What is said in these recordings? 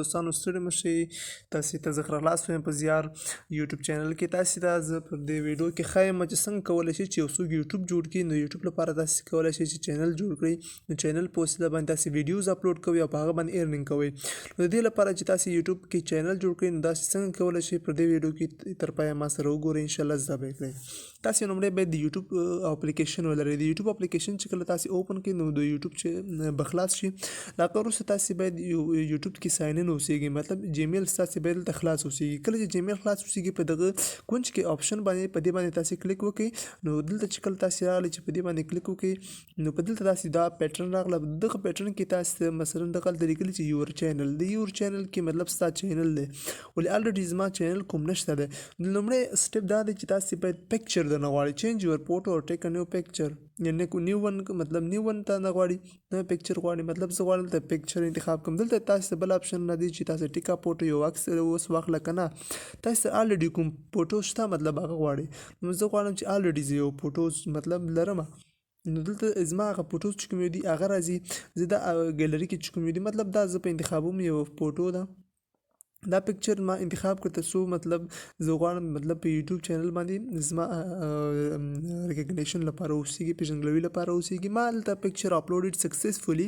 دوستانو ستړي مشئ تاسې ته زه ښه راغلاست وایم په زیار یوټیوب چینل کې تاسې ته زه پر دې ویډیو کې ښایم چې څنګه کولی شئ چې یو څوک یوټیوب جوړ کړي نو یوټیوب لپاره تاسې کولی شئ چې چینل جوړ کړئ نو چینل په وسیله باندې تاسې ویډیوز اپلوډ کوئ او په هغه باندې ارنینګ کوئ نو د دې لپاره چې تاسې یوټیوب کې چینل جوړ کړئ نو داسې څنګه کولی شئ پر دې ویډیو کې تر پایه ما سره وګورئ انشاءالله زده به یې کړئ تاسې لومړی باید د یوټیوب اپلیکیشن ولرئ د یوټیوب اپلیکیشن چې کله تاسې اوپن کړئ نو د یوټیوب چې به خلاص شي له هغه وروسته تاسې باید یوټیوب کې ساین ان اوسیږئ مطلب جیمیل ستاسې باید دلته خلاص اوسیږي کله چې جیمیل خلاص اوسیږي په دغه کونج کې آپشن باندې په دې باندې تاسې کلیک وکړئ نو دلته چې کله تاسې راغلئ چې په دې باندې کلیک وکړئ نو په دلته تاسې دا پیټرن راغله دغه پیټرن کې تاسې مثلا دغه هلته لیکلي چې یور چینل د یور چینل کې مطلب ستا چینل دی ولې الریډي زما چینل کوم نشته دی لومړی سټپ دا دی چې تاسې باید پکچر درنه غواړئ چینج یور فوټو اور ټیک ا نیو پکچر یعنی نیو ون مطلب نیو ون ته نه غواړي نو پکچر غواړي مطلب زه غواړم ته پکچر انتخاب کوم دلته تاسې بل اپشن نه دی چې تاسې ټیکا فوټو یو عکس اوس واخله که نه تاسې الریډي کوم فوټو شته مطلب هغه غواړئ نو زه غواړم چې الریډي زه یو فوټو مطلب لرم نو دلته زما هغه فوټوز چې کوم دي هغه راځي زه دا ګیلري کې چې کوم دي مطلب دا زه په انتخابوم یو فوټو ده دا پکچر ما انتخاب کړ ترڅو مطلب زه غواړم مطلب په یوټیوب چینل باندې زما ریکګنیشن لپاره اوسیږي پیژندګلوي لپاره اوسیږي ما هلته پکچر اپلوډډ سکسسفولي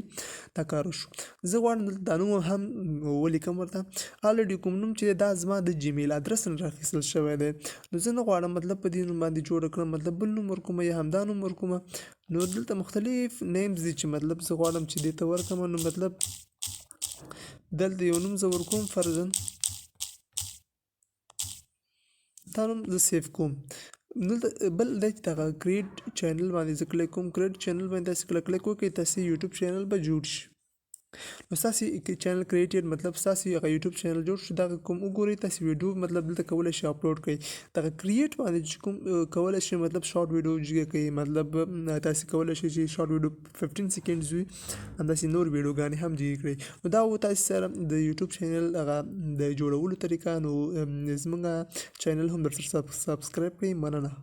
دا کار وشو زه غواړم دلته دا نوم هم ولیکم ورته الریډي کوم نوم چې دا زما د جیمیل ادرس نه راخیستل شوی دی نو زه نه غواړم مطلب په دې نوم باندې جوړ کړم مطلب بل نوم ورکوم یا همدا نوم ورکوم نو دلته مختلف نیمز دي چې مطلب زه غواړم چې دې ته ورکړم نو مطلب دلته یو نوم زه ورکوم فرضاً دا نوم زه سیف کوم دلته بل دی چې دغه کریټ چینل باندې زه کلیک کوم کریټ چینل باندې تاسې کله کلیک وکړئ تاسې یوټیوب چینل به جوړ شي نو ستاسې چینل کریټډ مطلب ستاسې هغه یوټیوب چینل جوړ شو دغه کوم وګورئ تاسې ویډیو مطلب دلته کولی شئ اپلوډ کړئ دغه کریټ باندې چې کوم کولی شئ مطلب شارټ ویډیو کوي مطلب تاسې کولی شئ چې شارټ ویډیو 15 سیکنډز وي همداسې نور ویډیوګانې هم جوړې کړئ نو دا و تاسې سره د یوټیوب چینل هغه د جوړولو طریقه نو زموږ چینل هم درسره سبسکرایب کړئ مننه